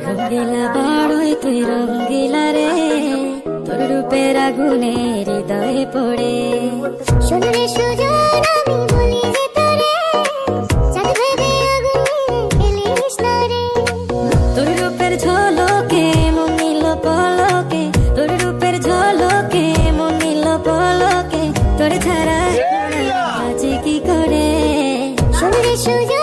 রঙ্গিলা বাড়ই তুই রঙ্গিলা রে, তোর রূপের আগুনে হৃদয়ে পড়ে। শোন রে সুজন, আমি বলি যে তোরে, চাঁদ ভেবে আগুন ফেলিস না রে। তোর রূপের ঝলকে মন নিল পলকে, তোর রূপের ঝলকে মন নিল পলকে, তোর ছাড়া আজ কি করে। শোন রে সুজন,